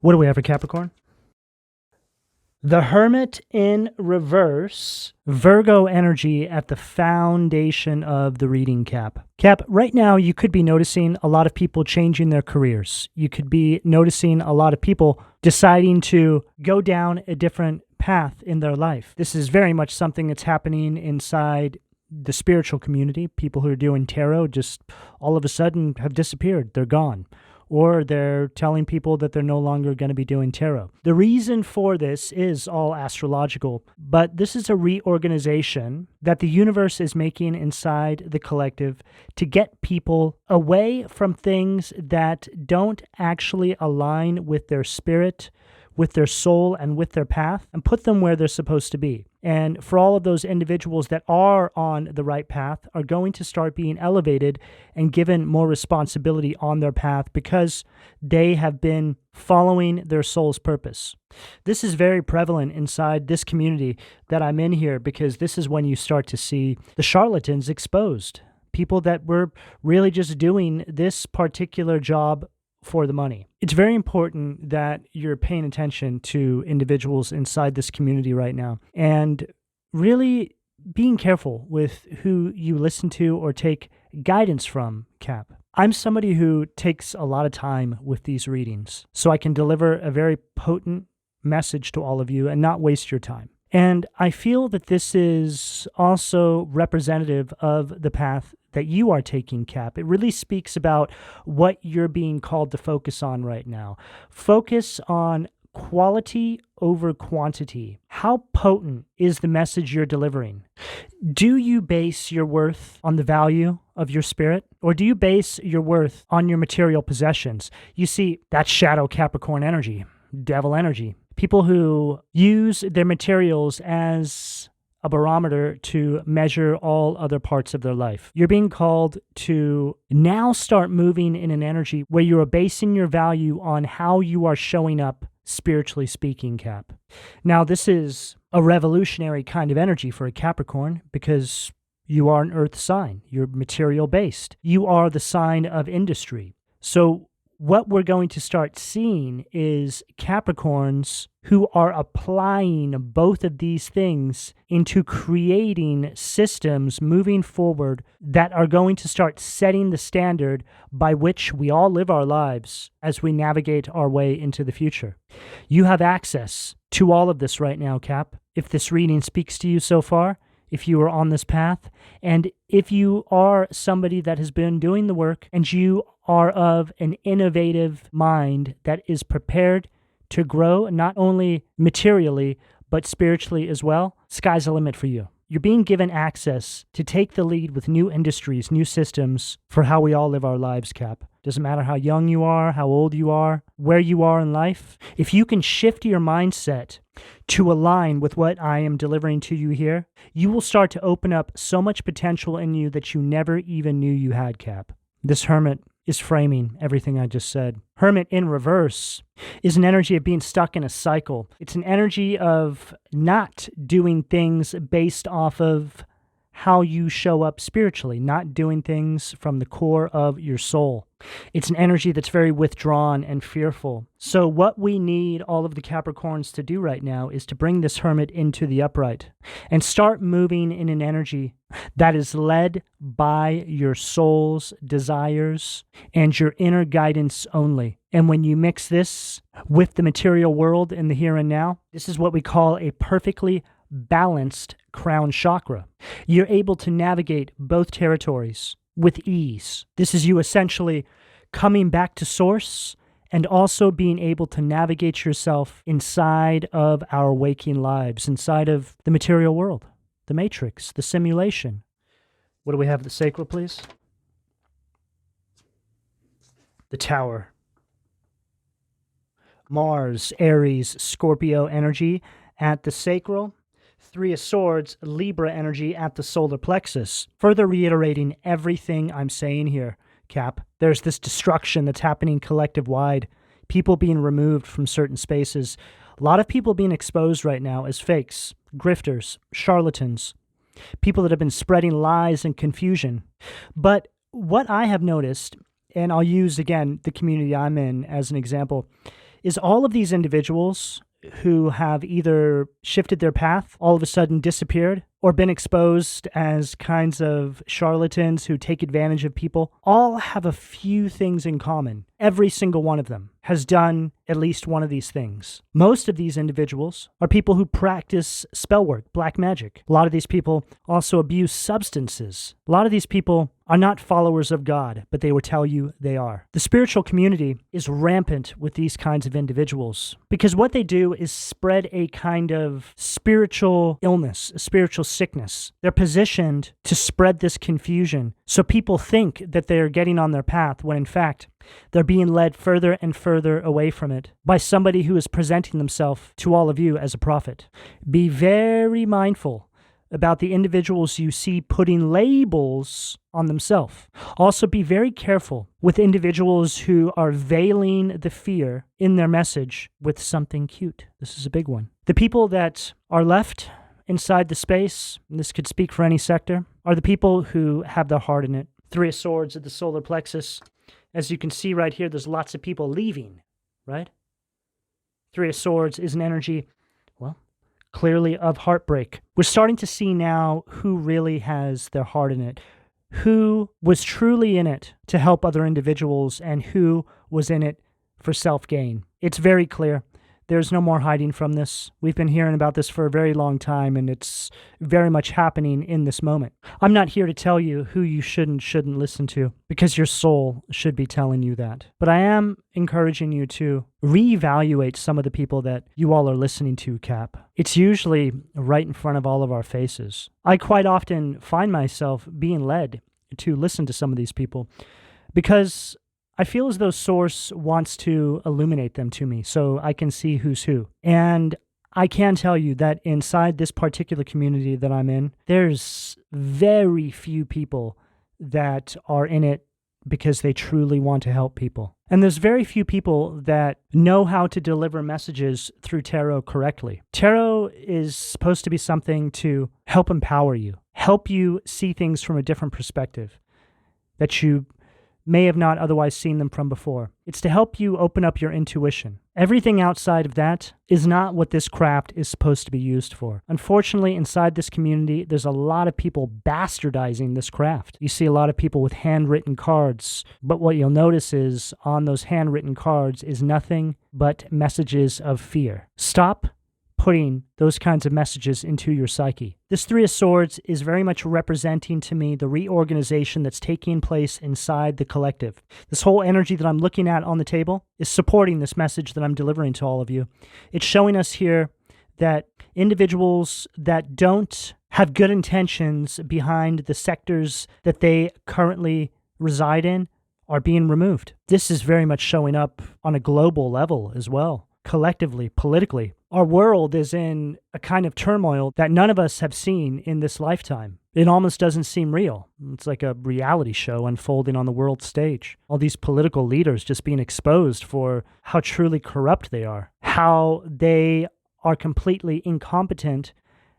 What do we have for Capricorn? The Hermit in reverse, Virgo energy at the foundation of the reading, Cap. Cap, right now you could be noticing a lot of people changing their careers. You could be noticing a lot of people deciding to go down a different path in their life. This is very much something that's happening inside the spiritual community. People who are doing tarot just all of a sudden have disappeared. They're gone. Or they're telling people that they're no longer going to be doing tarot. The reason for this is all astrological, but this is a reorganization that the universe is making inside the collective to get people away from things that don't actually align with their spirit, with their soul, and with their path, and put them where they're supposed to be. And for all of those individuals that are on the right path are going to start being elevated and given more responsibility on their path because they have been following their soul's purpose. This is very prevalent inside this community that I'm in here because this is when you start to see the charlatans exposed. People that were really just doing this particular job for the money. It's very important that you're paying attention to individuals inside this community right now and really being careful with who you listen to or take guidance from, Cap. I'm somebody who takes a lot of time with these readings so I can deliver a very potent message to all of you and not waste your time. And I feel that this is also representative of the path that you are taking, Cap. It really speaks about what you're being called to focus on right now. Focus on quality over quantity. How potent is the message you're delivering? Do you base your worth on the value of your spirit? Or do you base your worth on your material possessions? You see, that's shadow Capricorn energy, devil energy. People who use their materials as a barometer to measure all other parts of their life. You're being called to now start moving in an energy where you are basing your value on how you are showing up spiritually speaking, Cap. Now, this is a revolutionary kind of energy for a Capricorn because you are an earth sign. You're material based. You are the sign of industry. So what we're going to start seeing is Capricorns who are applying both of these things into creating systems moving forward that are going to start setting the standard by which we all live our lives as we navigate our way into the future. You have access to all of this right now, Cap. If this reading speaks to you so far, if you are on this path, and if you are somebody that has been doing the work and you are of an innovative mind that is prepared to grow not only materially, but spiritually as well, sky's the limit for you. You're being given access to take the lead with new industries, new systems for how we all live our lives, Cap. Doesn't matter how young you are, how old you are, where you are in life. If you can shift your mindset to align with what I am delivering to you here, you will start to open up so much potential in you that you never even knew you had, Cap. This Hermit is framing everything I just said. Hermit in reverse is an energy of being stuck in a cycle. It's an energy of not doing things based off of how you show up spiritually, not doing things from the core of your soul. It's an energy that's very withdrawn and fearful. So what we need all of the Capricorns to do right now is to bring this Hermit into the upright and start moving in an energy that is led by your soul's desires and your inner guidance only. And when you mix this with the material world in the here and now, this is what we call a perfectly balanced crown chakra. You're able to navigate both territories with ease. This is you essentially coming back to source and also being able to navigate yourself inside of our waking lives, inside of the material world, the matrix, the simulation. What do we have at the sacral, please? The Tower. Mars, Aries, Scorpio energy at the sacral. Three of Swords, Libra energy at the solar plexus. Further reiterating everything I'm saying here, Cap. There's this destruction that's happening collective-wide. People being removed from certain spaces. A lot of people being exposed right now as fakes, grifters, charlatans, people that have been spreading lies and confusion. But what I have noticed, and I'll use, again, the community I'm in as an example, is all of these individuals who have either shifted their path, all of a sudden disappeared, or been exposed as kinds of charlatans who take advantage of people, all have a few things in common. Every single one of them has done at least one of these things. Most of these individuals are people who practice spell work, black magic. A lot of these people also abuse substances. A lot of these people are not followers of God, but they will tell you they are. The spiritual community is rampant with these kinds of individuals because what they do is spread a kind of spiritual illness, a spiritual sickness. They're positioned to spread this confusion so people think that they're getting on their path when in fact they're being led further and further away from it by somebody who is presenting themselves to all of you as a prophet. Be very mindful about the individuals you see putting labels on themselves. Also, be very careful with individuals who are veiling the fear in their message with something cute. This is a big one. The people that are left inside the space, and this could speak for any sector, are the people who have their heart in it. Three of Swords at the solar plexus. As you can see right here, there's lots of people leaving, right? Three of Swords is an energy, well, clearly of heartbreak. We're starting to see now who really has their heart in it, who was truly in it to help other individuals, and who was in it for self-gain. It's very clear. There's no more hiding from this. We've been hearing about this for a very long time, and it's very much happening in this moment. I'm not here to tell you who you shouldn't listen to, because your soul should be telling you that. But I am encouraging you to reevaluate some of the people that you all are listening to, Cap. It's usually right in front of all of our faces. I quite often find myself being led to listen to some of these people because I feel as though Source wants to illuminate them to me so I can see who's who. And I can tell you that inside this particular community that I'm in, there's very few people that are in it because they truly want to help people. And there's very few people that know how to deliver messages through tarot correctly. Tarot is supposed to be something to help empower you, help you see things from a different perspective that you may have not otherwise seen them from before. It's to help you open up your intuition. Everything outside of that is not what this craft is supposed to be used for. Unfortunately, inside this community, there's a lot of people bastardizing this craft. You see a lot of people with handwritten cards, but what you'll notice is on those handwritten cards is nothing but messages of fear. Stop putting those kinds of messages into your psyche. This Three of Swords is very much representing to me the reorganization that's taking place inside the collective. This whole energy that I'm looking at on the table is supporting this message that I'm delivering to all of you. It's showing us here that individuals that don't have good intentions behind the sectors that they currently reside in are being removed. This is very much showing up on a global level as well. Collectively, politically, our world is in a kind of turmoil that none of us have seen in this lifetime. It almost doesn't seem real. It's like a reality show unfolding on the world stage. All these political leaders just being exposed for how truly corrupt they are, how they are completely incompetent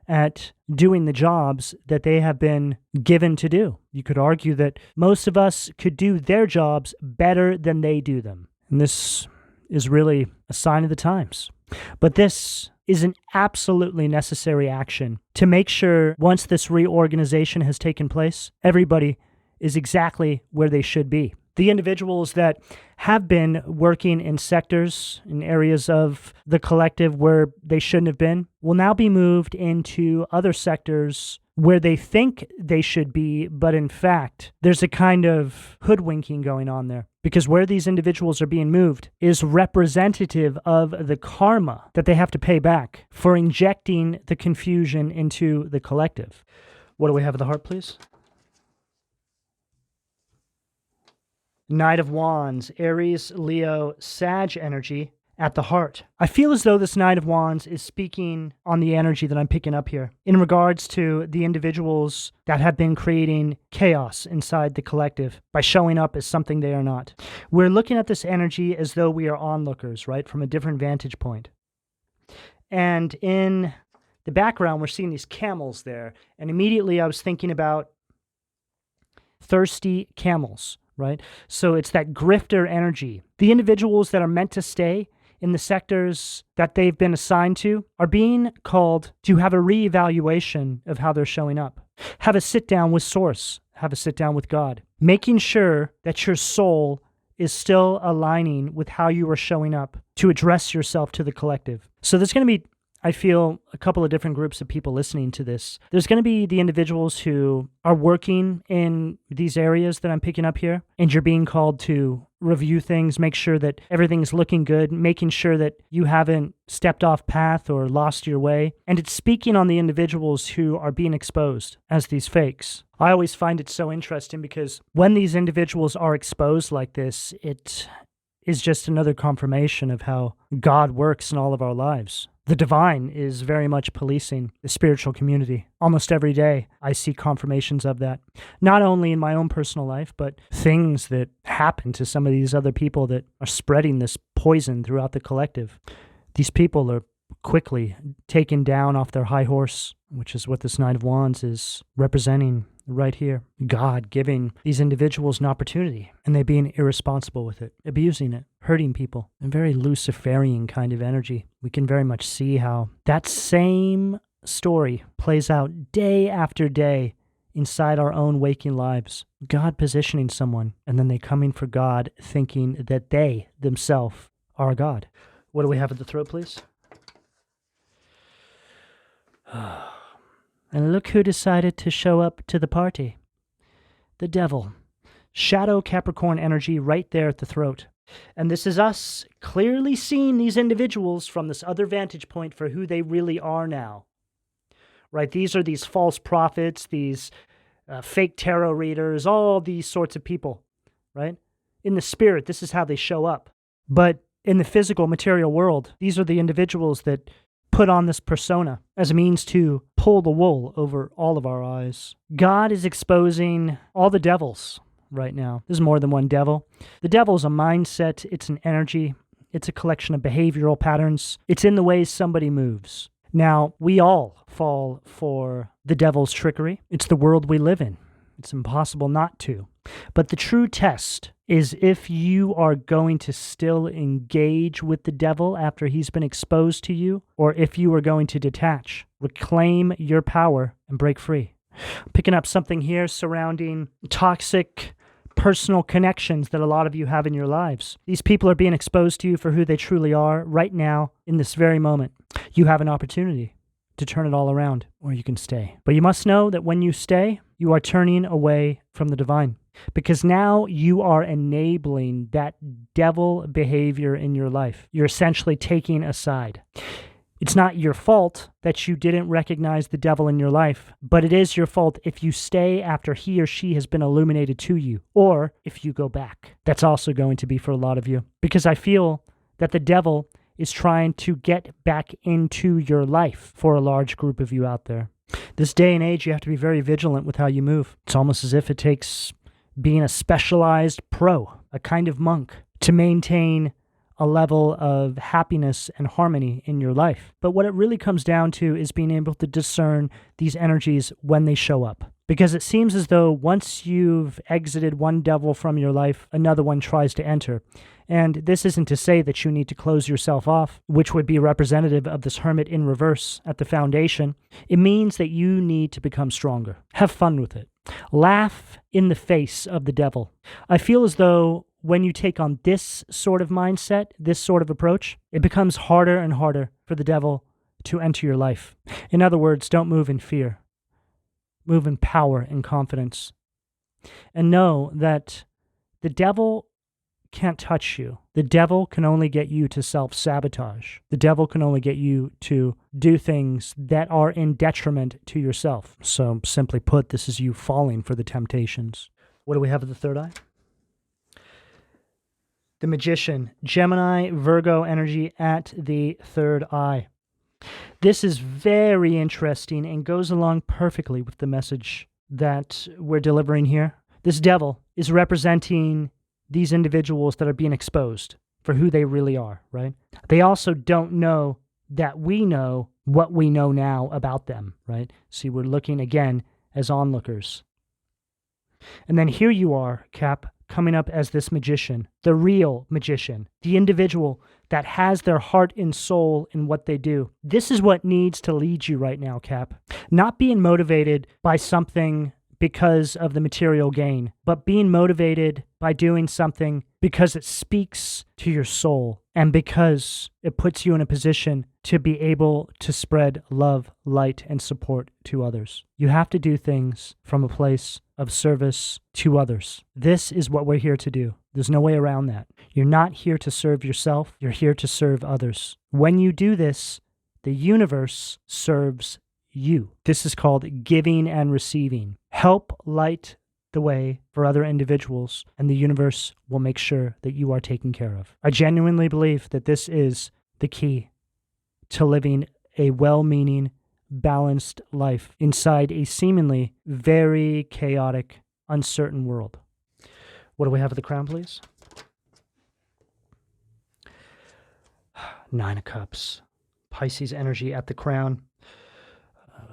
at doing the jobs that they have been given to do. You could argue that most of us could do their jobs better than they do them. And this is really a sign of the times. But this is an absolutely necessary action to make sure once this reorganization has taken place, everybody is exactly where they should be. The individuals that have been working in sectors, in areas of the collective where they shouldn't have been, will now be moved into other sectors where they think they should be, but in fact, there's a kind of hoodwinking going on there. Because where these individuals are being moved is representative of the karma that they have to pay back for injecting the confusion into the collective. What do we have at the heart, please? Knight of Wands, Aries, Leo, Sag energy at the heart. I feel as though this Knight of Wands is speaking on the energy that I'm picking up here in regards to the individuals that have been creating chaos inside the collective by showing up as something they are not. We're looking at this energy as though we are onlookers, right, from a different vantage point. And in the background, we're seeing these camels there. And immediately I was thinking about thirsty camels, right? So it's that grifter energy. The individuals that are meant to stay in the sectors that they've been assigned to are being called to have a reevaluation of how they're showing up. Have a sit down with Source. Have a sit down with God. Making sure that your soul is still aligning with how you are showing up to address yourself to the collective. So there's going to be, I feel, a couple of different groups of people listening to this. There's going to be the individuals who are working in these areas that I'm picking up here, and you're being called to review things, make sure that everything's looking good, making sure that you haven't stepped off path or lost your way. And it's speaking on the individuals who are being exposed as these fakes. I always find it so interesting because when these individuals are exposed like this, it is just another confirmation of how God works in all of our lives. The divine is very much policing the spiritual community. Almost every day, I see confirmations of that. Not only in my own personal life, but things that happen to some of these other people that are spreading this poison throughout the collective. These people are quickly taken down off their high horse, which is what this Knight of Wands is representing right here. God giving these individuals an opportunity, and they being irresponsible with it, abusing it, hurting people, a very Luciferian kind of energy. We can very much see how that same story plays out day after day inside our own waking lives. God positioning someone, and then they coming for God thinking that they themselves are God. What do we have at the throat, please? And look who decided to show up to the party. The devil. Shadow Capricorn energy right there at the throat. And this is us clearly seeing these individuals from this other vantage point for who they really are now. Right? These are these false prophets, these fake tarot readers, all these sorts of people. Right? In the spirit, this is how they show up. But in the physical material world, these are the individuals that put on this persona as a means to pull the wool over all of our eyes. God is exposing all the devils right now. There's more than one devil. The devil is a mindset. It's an energy. It's a collection of behavioral patterns. It's in the ways somebody moves. Now, we all fall for the devil's trickery. It's the world we live in. It's impossible not to. But the true test is if you are going to still engage with the devil after he's been exposed to you, or if you are going to detach, reclaim your power, and break free. I'm picking up something here surrounding toxic personal connections that a lot of you have in your lives. These people are being exposed to you for who they truly are right now, in this very moment. You have an opportunity to turn it all around, or you can stay. But you must know that when you stay, you are turning away from the divine. Because now you are enabling that devil behavior in your life. You're essentially taking a side. It's not your fault that you didn't recognize the devil in your life, but it is your fault if you stay after he or she has been illuminated to you, or if you go back. That's also going to be for a lot of you. Because I feel that the devil is trying to get back into your life for a large group of you out there. This day and age, you have to be very vigilant with how you move. It's almost as if it takes being a specialized pro, a kind of monk, to maintain a level of happiness and harmony in your life. But what it really comes down to is being able to discern these energies when they show up. Because it seems as though once you've exited one devil from your life, another one tries to enter. And this isn't to say that you need to close yourself off, which would be representative of this hermit in reverse at the foundation. It means that you need to become stronger. Have fun with it. Laugh in the face of the devil. I feel as though when you take on this sort of mindset, this sort of approach, it becomes harder and harder for the devil to enter your life. In other words, don't move in fear. Move in power and confidence. And know that the devil can't touch you. The devil can only get you to self-sabotage. The devil can only get you to do things that are in detriment to yourself. So simply put, this is you falling for the temptations. What do we have at the third eye? The Magician, Gemini, Virgo energy at the third eye. This is very interesting and goes along perfectly with the message that we're delivering here. This devil is representing these individuals that are being exposed for who they really are, right? They also don't know that we know what we know now about them, right? See, we're looking again as onlookers. And then here you are, Cap, coming up as this magician, the real magician, the individual that has their heart and soul in what they do. This is what needs to lead you right now, Cap. Not being motivated by something because of the material gain, but being motivated by doing something because it speaks to your soul and because it puts you in a position to be able to spread love, light, and support to others. You have to do things from a place of service to others. This is what we're here to do. There's no way around that. You're not here to serve yourself. You're here to serve others. When you do this, the universe serves you. This is called giving and receiving. Help light the way for other individuals, and the universe will make sure that you are taken care of. I genuinely believe that this is the key to living a well-meaning, balanced life inside a seemingly very chaotic, uncertain world. What do we have at the crown, please? Nine of Cups. Pisces energy at the crown.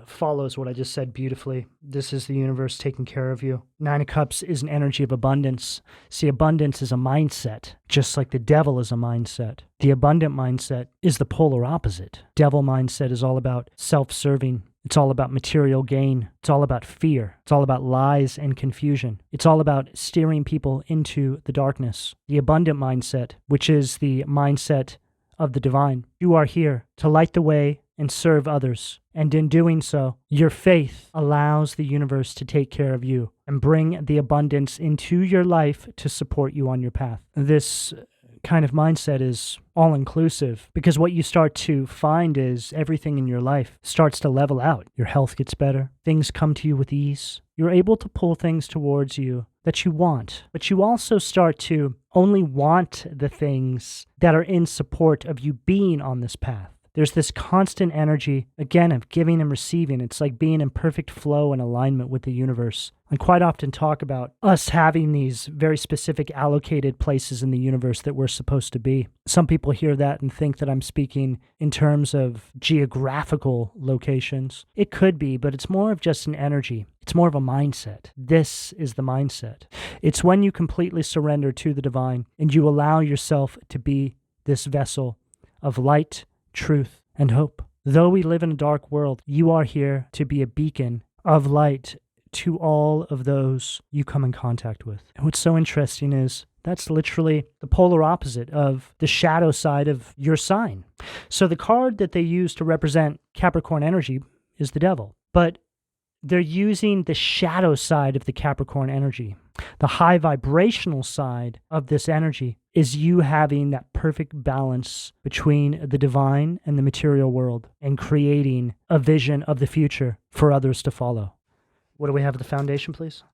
Follows what I just said beautifully. This is the universe taking care of you. Nine of Cups is an energy of abundance. See, abundance is a mindset, just like the devil is a mindset. The abundant mindset is the polar opposite. Devil mindset is all about self-serving. It's all about material gain. It's all about fear. It's all about lies and confusion. It's all about steering people into the darkness. The abundant mindset, which is the mindset of the divine. You are here to light the way and serve others. And in doing so, your faith allows the universe to take care of you and bring the abundance into your life to support you on your path. This kind of mindset is all-inclusive because what you start to find is everything in your life starts to level out. Your health gets better. Things come to you with ease. You're able to pull things towards you that you want, but you also start to only want the things that are in support of you being on this path. There's this constant energy, again, of giving and receiving. It's like being in perfect flow and alignment with the universe. I quite often talk about us having these very specific allocated places in the universe that we're supposed to be. Some people hear that and think that I'm speaking in terms of geographical locations. It could be, but it's more of just an energy. It's more of a mindset. This is the mindset. It's when you completely surrender to the divine and you allow yourself to be this vessel of light, truth, and hope. Though we live in a dark world, you are here to be a beacon of light to all of those you come in contact with. And what's so interesting is that's literally the polar opposite of the shadow side of your sign. So the card that they use to represent Capricorn energy is the devil, but they're using the shadow side of the Capricorn energy. The high vibrational side of this energy is you having that perfect balance between the divine and the material world and creating a vision of the future for others to follow. What do we have at the foundation, please?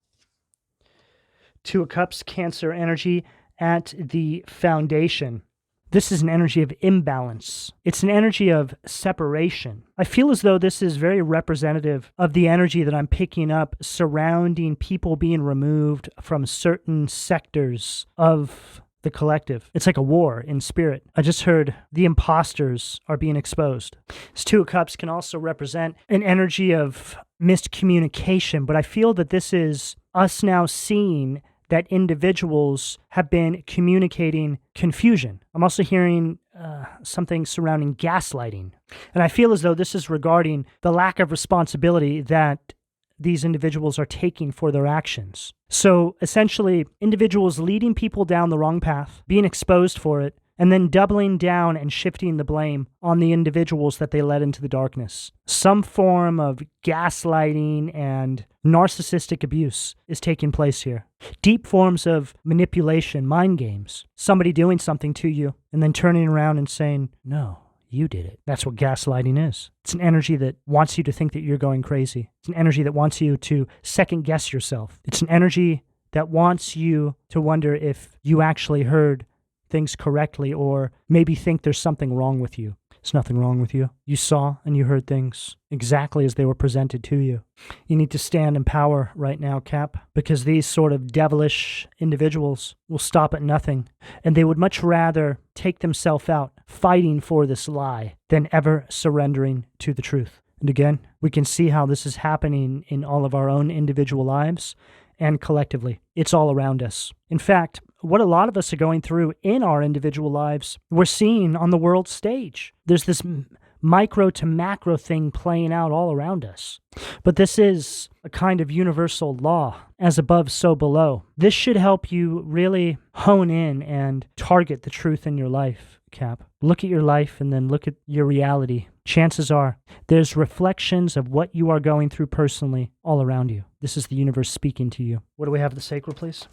Two of Cups, Cancer energy at the foundation. This is an energy of imbalance. It's an energy of separation. I feel as though this is very representative of the energy that I'm picking up surrounding people being removed from certain sectors of the collective. It's like a war in spirit. I just heard the imposters are being exposed. This Two of Cups can also represent an energy of miscommunication, but I feel that this is us now seeing that individuals have been communicating confusion. I'm also hearing something surrounding gaslighting. And I feel as though this is regarding the lack of responsibility that these individuals are taking for their actions. So essentially, individuals leading people down the wrong path, being exposed for it, and then doubling down and shifting the blame on the individuals that they led into the darkness. Some form of gaslighting and narcissistic abuse is taking place here. Deep forms of manipulation, mind games. Somebody doing something to you and then turning around and saying, no, you did it. That's what gaslighting is. It's an energy that wants you to think that you're going crazy. It's an energy that wants you to second guess yourself. It's an energy that wants you to wonder if you actually heard things correctly or maybe think there's something wrong with you. There's nothing wrong with you. You saw and you heard things exactly as they were presented to you. You need to stand in power right now, Cap, because these sort of devilish individuals will stop at nothing, and they would much rather take themselves out fighting for this lie than ever surrendering to the truth. And again, we can see how this is happening in all of our own individual lives and collectively. It's all around us. In fact, what a lot of us are going through in our individual lives, we're seeing on the world stage. There's this micro to macro thing playing out all around us. But this is a kind of universal law, as above, so below. This should help you really hone in and target the truth in your life, Cap. Look at your life and then look at your reality. Chances are there's reflections of what you are going through personally all around you. This is the universe speaking to you. What do we have the sacral, please?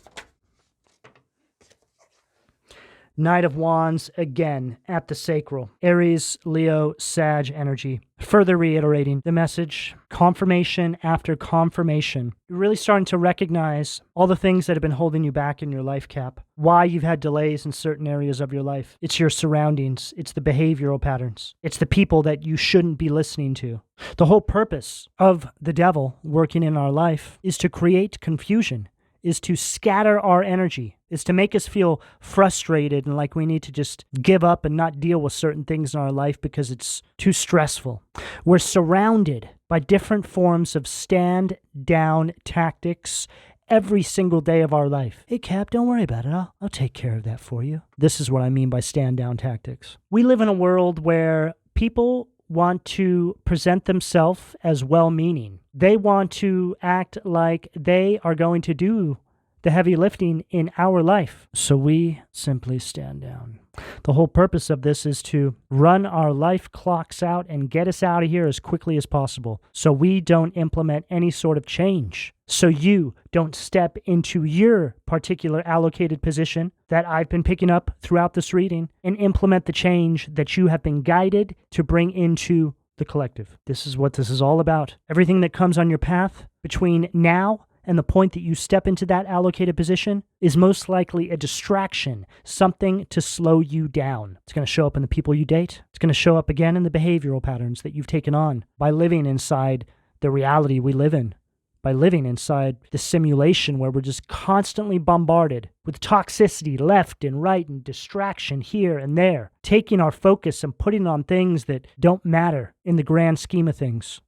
Knight of Wands, again, at the sacral. Aries, Leo, Sag energy. Further reiterating the message, confirmation after confirmation. You're really starting to recognize all the things that have been holding you back in your life, Cap. Why you've had delays in certain areas of your life. It's your surroundings. It's the behavioral patterns. It's the people that you shouldn't be listening to. The whole purpose of the devil working in our life is to create confusion, is to scatter our energy, is to make us feel frustrated and like we need to just give up and not deal with certain things in our life because it's too stressful. We're surrounded by different forms of stand-down tactics every single day of our life. Hey, Cap, don't worry about it. I'll take care of that for you. This is what I mean by stand-down tactics. We live in a world where people want to present themselves as well-meaning. They want to act like they are going to do the heavy lifting in our life. So we simply stand down. The whole purpose of this is to run our life clocks out and get us out of here as quickly as possible so we don't implement any sort of change. So you don't step into your particular allocated position that I've been picking up throughout this reading and implement the change that you have been guided to bring into the collective. This is what this is all about. Everything that comes on your path between now and the point that you step into that allocated position is most likely a distraction, something to slow you down. It's going to show up in the people you date. It's going to show up again in the behavioral patterns that you've taken on by living inside the reality we live in, by living inside the simulation where we're just constantly bombarded with toxicity left and right and distraction here and there, taking our focus and putting it on things that don't matter in the grand scheme of things.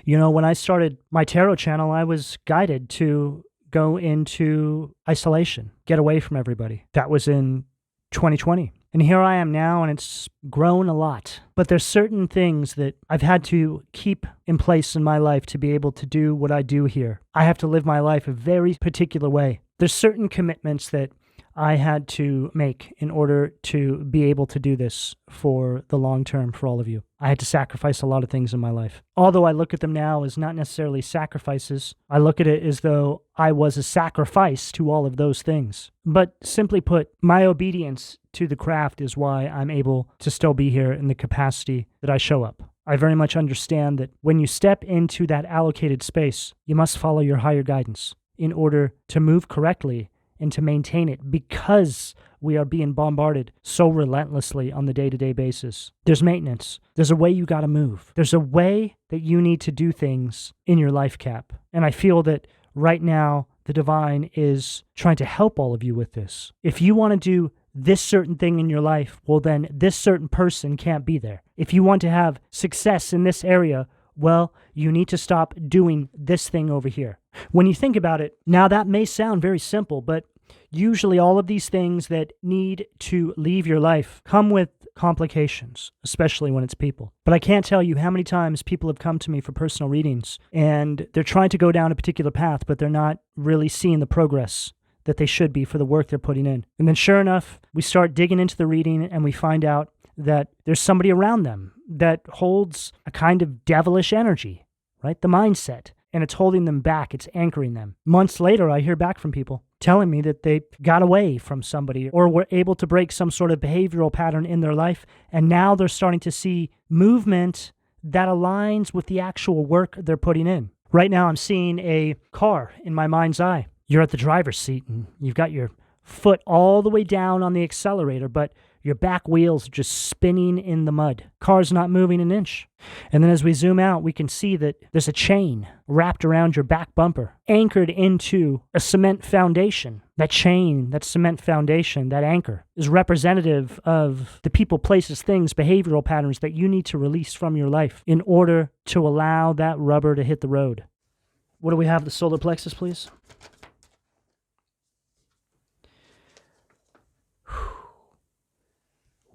You know, when I started my tarot channel, I was guided to go into isolation, get away from everybody. That was in 2020. And here I am now, and it's grown a lot. But there's certain things that I've had to keep in place in my life to be able to do what I do here. I have to live my life a very particular way. There's certain commitments that I had to make in order to be able to do this for the long term for all of you. I had to sacrifice a lot of things in my life. Although I look at them now as not necessarily sacrifices, I look at it as though I was a sacrifice to all of those things. But simply put, my obedience to the craft is why I'm able to still be here in the capacity that I show up. I very much understand that when you step into that allocated space, you must follow your higher guidance in order to move correctly and to maintain it, because we are being bombarded so relentlessly on the day-to-day basis. There's maintenance. There's a way you got to move. There's a way that you need to do things in your life, Cap. And I feel that right now the divine is trying to help all of you with this. If you want to do this certain thing in your life, well, then this certain person can't be there. If you want to have success in this area, well, you need to stop doing this thing over here. When you think about it, now that may sound very simple, but usually all of these things that need to leave your life come with complications, especially when it's people. But I can't tell you how many times people have come to me for personal readings and they're trying to go down a particular path, but they're not really seeing the progress that they should be for the work they're putting in. And then sure enough, we start digging into the reading and we find out that there's somebody around them that holds a kind of devilish energy, right? The mindset. And it's holding them back. It's anchoring them. Months later, I hear back from people telling me that they got away from somebody or were able to break some sort of behavioral pattern in their life. And now they're starting to see movement that aligns with the actual work they're putting in. Right now, I'm seeing a car in my mind's eye. You're at the driver's seat and you've got your foot all the way down on the accelerator, but your back wheels are just spinning in the mud. Car's not moving an inch. And then as we zoom out, we can see that there's a chain wrapped around your back bumper, anchored into a cement foundation. That chain, that cement foundation, that anchor is representative of the people, places, things, behavioral patterns that you need to release from your life in order to allow that rubber to hit the road. What do we have? The solar plexus, please.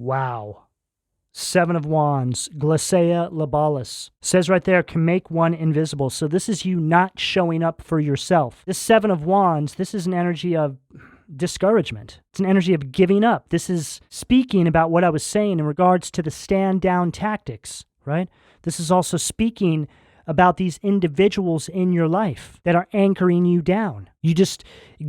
Wow. Seven of Wands, Glacea Labalis. Says right there, can make one invisible. So this is you not showing up for yourself. This Seven of Wands, this is an energy of discouragement. It's an energy of giving up. This is speaking about what I was saying in regards to the stand down tactics, right? This is also speaking about these individuals in your life that are anchoring you down. You just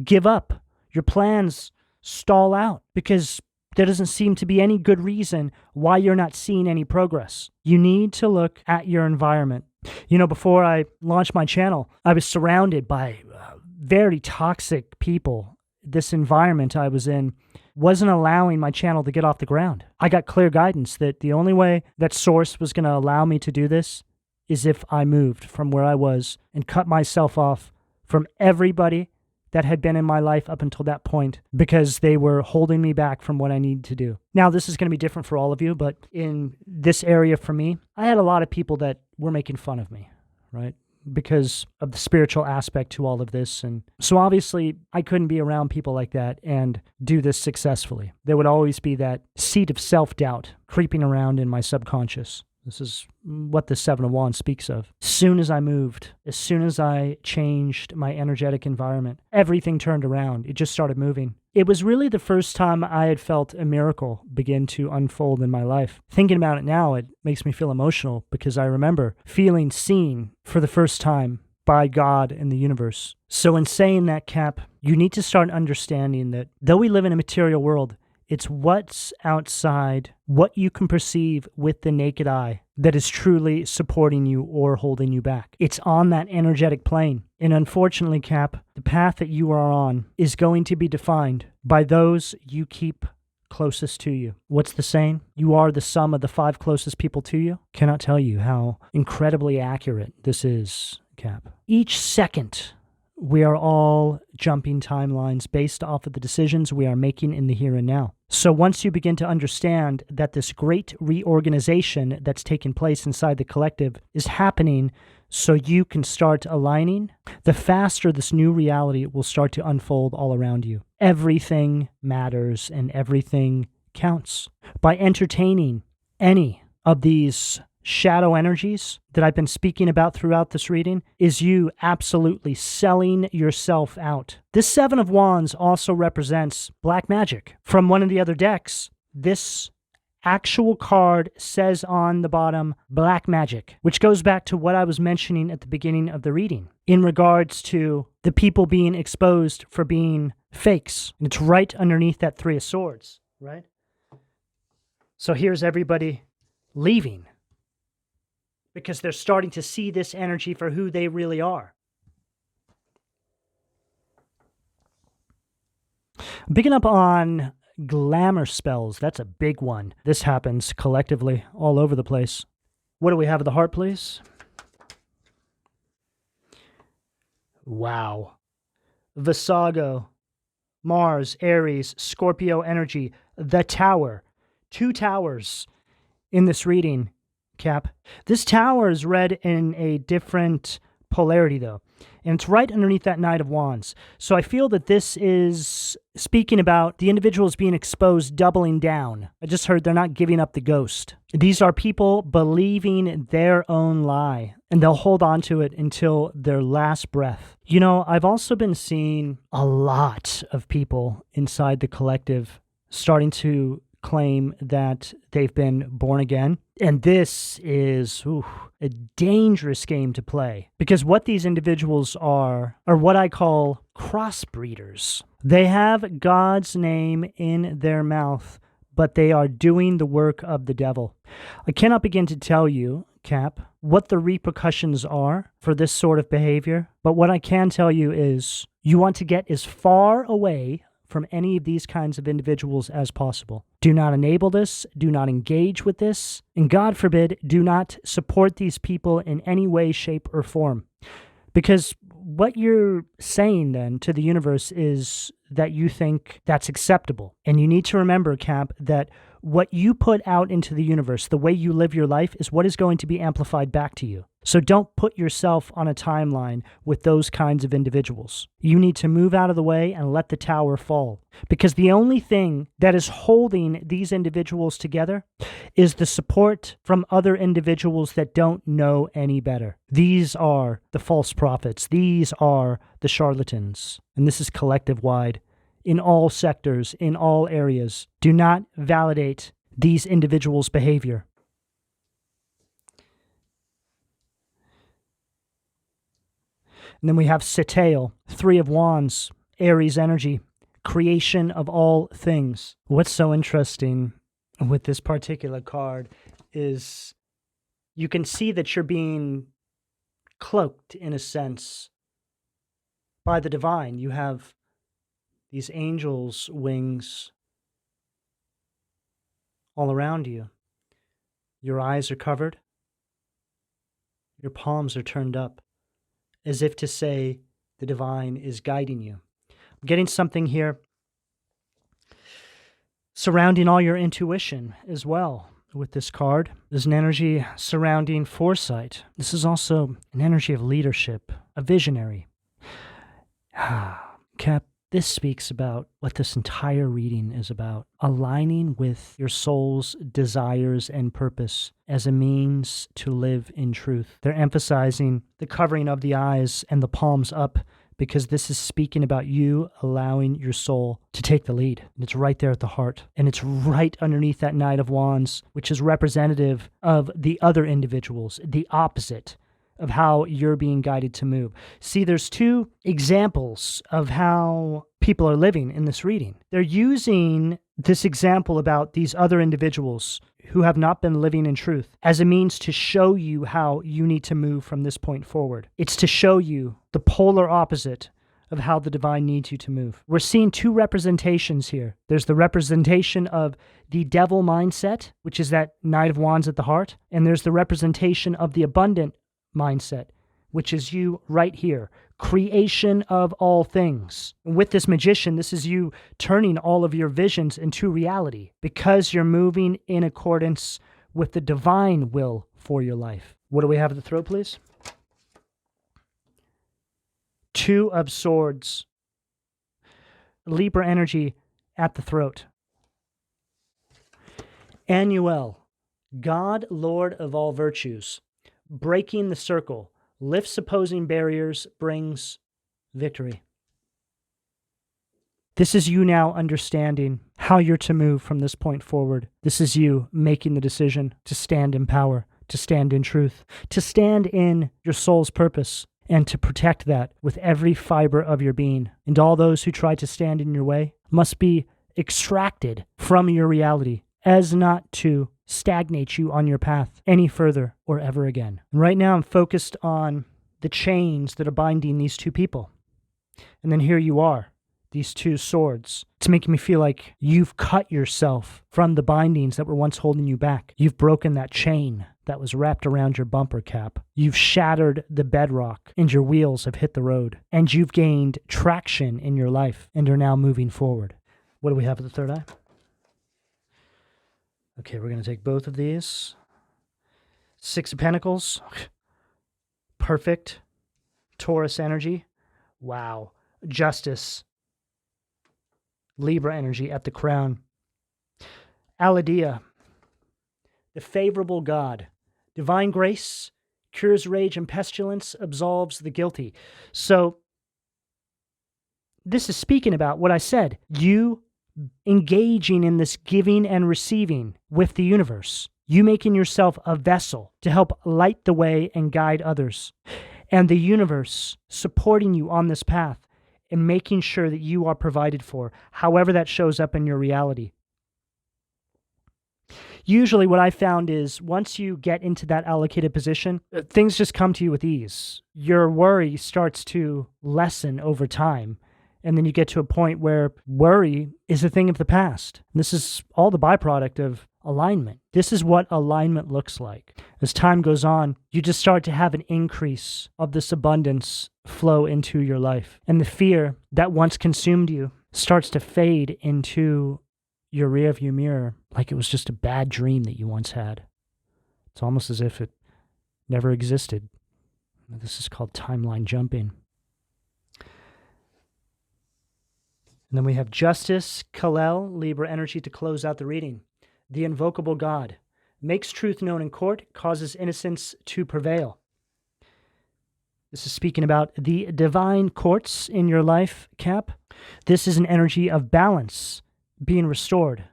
give up. Your plans stall out because there doesn't seem to be any good reason why you're not seeing any progress. You need to look at your environment. You know, before I launched my channel, I was surrounded by very toxic people. This environment I was in wasn't allowing my channel to get off the ground. I got clear guidance that the only way that Source was going to allow me to do this is if I moved from where I was and cut myself off from everybody that had been in my life up until that point because they were holding me back from what I needed to do. Now, this is going to be different for all of you, but in this area for me, I had a lot of people that were making fun of me, right? Because of the spiritual aspect to all of this. And so obviously I couldn't be around people like that and do this successfully. There would always be that seed of self-doubt creeping around in my subconscious. This is what the Seven of Wands speaks of. As soon as I moved, as soon as I changed my energetic environment, everything turned around. It just started moving. It was really the first time I had felt a miracle begin to unfold in my life. Thinking about it now, it makes me feel emotional because I remember feeling seen for the first time by God and the universe. So in saying that, Cap, you need to start understanding that though we live in a material world, it's what's outside, what you can perceive with the naked eye that is truly supporting you or holding you back. It's on that energetic plane. And unfortunately, Cap, the path that you are on is going to be defined by those you keep closest to you. What's the saying? You are the sum of the 5 closest people to you. Cannot tell you how incredibly accurate this is, Cap. Each second, we are all jumping timelines based off of the decisions we are making in the here and now. So once you begin to understand that this great reorganization that's taking place inside the collective is happening so you can start aligning, the faster this new reality will start to unfold all around you. Everything matters and everything counts. By entertaining any of these shadow energies that I've been speaking about throughout this reading is you absolutely selling yourself out. This Seven of Wands also represents black magic. From one of the other decks, this actual card says on the bottom, black magic, which goes back to what I was mentioning at the beginning of the reading in regards to the people being exposed for being fakes. And it's right underneath that Three of Swords, right? So here's everybody leaving, because they're starting to see this energy for who they really are. Picking up on glamour spells, that's a big one. This happens collectively all over the place. What do we have at the heart, please? Wow. Visago, Mars, Aries, Scorpio energy, the Tower. 2 towers in this reading, Cap. This tower is read in a different polarity, though, and it's right underneath that Knight of Wands. So I feel that this is speaking about the individuals being exposed, doubling down. I just heard they're not giving up the ghost. These are people believing their own lie, and they'll hold on to it until their last breath. You know, I've also been seeing a lot of people inside the collective starting to claim that they've been born again. And this is a dangerous game to play, because what these individuals are what I call crossbreeders. They have God's name in their mouth, but they are doing the work of the devil. I cannot begin to tell you, Cap, what the repercussions are for this sort of behavior, but what I can tell you is you want to get as far away from any of these kinds of individuals as possible. Do not enable this, do not engage with this, and God forbid, do not support these people in any way, shape, or form. Because what you're saying then to the universe is that you think that's acceptable. And you need to remember, Cap, that what you put out into the universe, the way you live your life, is what is going to be amplified back to you. So don't put yourself on a timeline with those kinds of individuals. You need to move out of the way and let the tower fall. Because the only thing that is holding these individuals together is the support from other individuals that don't know any better. These are the false prophets. These are the charlatans. And this is collective-wide. In all sectors, in all areas. Do not validate these individuals' behavior. And then we have Setail, Three of Wands, Aries energy, creation of all things. What's so interesting with this particular card is you can see that you're being cloaked, in a sense, by the divine. You have these angels' wings all around you. Your eyes are covered. Your palms are turned up, as if to say the divine is guiding you. I'm getting something here surrounding all your intuition as well with this card. There's an energy surrounding foresight. This is also an energy of leadership, a visionary. Cap, this speaks about what this entire reading is about, aligning with your soul's desires and purpose as a means to live in truth. They're emphasizing the covering of the eyes and the palms up because this is speaking about you allowing your soul to take the lead. And it's right there at the heart. And it's right underneath that Knight of Wands, which is representative of the other individuals, the opposite of how you're being guided to move. See, there's two examples of how people are living in this reading. They're using this example about these other individuals who have not been living in truth as a means to show you how you need to move from this point forward. It's to show you the polar opposite of how the divine needs you to move. We're seeing two representations here. There's the representation of the devil mindset, which is that Knight of Wands at the heart, and there's the representation of the abundant mindset, which is you right here, creation of all things. And with this magician, this is you turning all of your visions into reality because you're moving in accordance with the divine will for your life. What do we have at the throat, please? Two of Swords. Libra energy at the throat. Annuel, God, Lord of all virtues. Breaking the circle, lifts opposing barriers, brings victory. This is you now understanding how you're to move from this point forward. This is you making the decision to stand in power, to stand in truth, to stand in your soul's purpose, and to protect that with every fiber of your being. And all those who try to stand in your way must be extracted from your reality as not to stagnate you on your path any further or ever again. And right now I'm focused on the chains that are binding these two people. And then here you are, these two swords. It's making me feel like you've cut yourself from the bindings that were once holding you back. You've broken that chain that was wrapped around your bumper cap. You've shattered the bedrock and your wheels have hit the road. And you've gained traction in your life and are now moving forward. What do we have at the third eye? Okay, we're going to take both of these. Six of Pentacles. Perfect. Taurus energy. Wow. Justice. Libra energy at the crown. Aladia. The favorable God. Divine grace. Cures rage and pestilence. Absolves the guilty. So, this is speaking about what I said. You engaging in this giving and receiving with the universe. You making yourself a vessel to help light the way and guide others. And the universe supporting you on this path and making sure that you are provided for, however that shows up in your reality. Usually what I found is once you get into that allocated position, things just come to you with ease. Your worry starts to lessen over time. And then you get to a point where worry is a thing of the past. And this is all the byproduct of alignment. This is what alignment looks like. As time goes on, you just start to have an increase of this abundance flow into your life. And the fear that once consumed you starts to fade into your rearview mirror like it was just a bad dream that you once had. It's almost as if it never existed. This is called timeline jumping. And then we have Justice, Kal-El, Libra energy to close out the reading. The invocable God makes truth known in court, causes innocence to prevail. This is speaking about the divine courts in your life, Cap. This is an energy of balance being restored.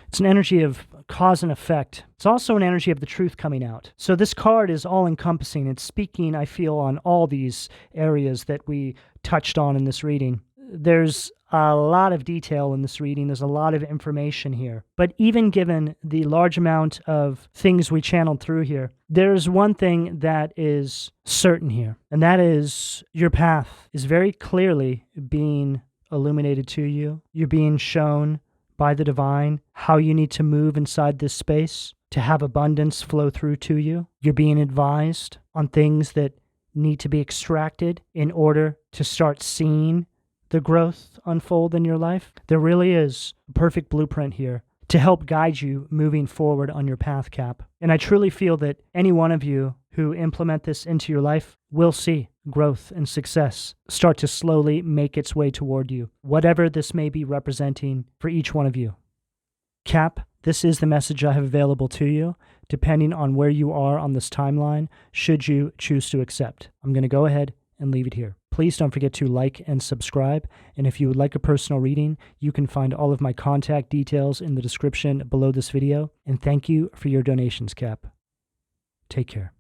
It's an energy of cause and effect. It's also an energy of the truth coming out. So this card is all-encompassing. It's speaking, I feel, on all these areas that we touched on in this reading. There's a lot of detail in this reading. There's a lot of information here. But even given the large amount of things we channeled through here, there's one thing that is certain here, and that is your path is very clearly being illuminated to you. You're being shown by the divine how you need to move inside this space to have abundance flow through to you. You're being advised on things that need to be extracted in order to start seeing the growth unfold in your life. There really is a perfect blueprint here to help guide you moving forward on your path, Cap. And I truly feel that any one of you who implement this into your life will see growth and success start to slowly make its way toward you, whatever this may be representing for each one of you. Cap, this is the message I have available to you, depending on where you are on this timeline, should you choose to accept. I'm going to go ahead and leave it here. Please don't forget to like and subscribe, and if you would like a personal reading, you can find all of my contact details in the description below this video, and thank you for your donations, Cap. Take care.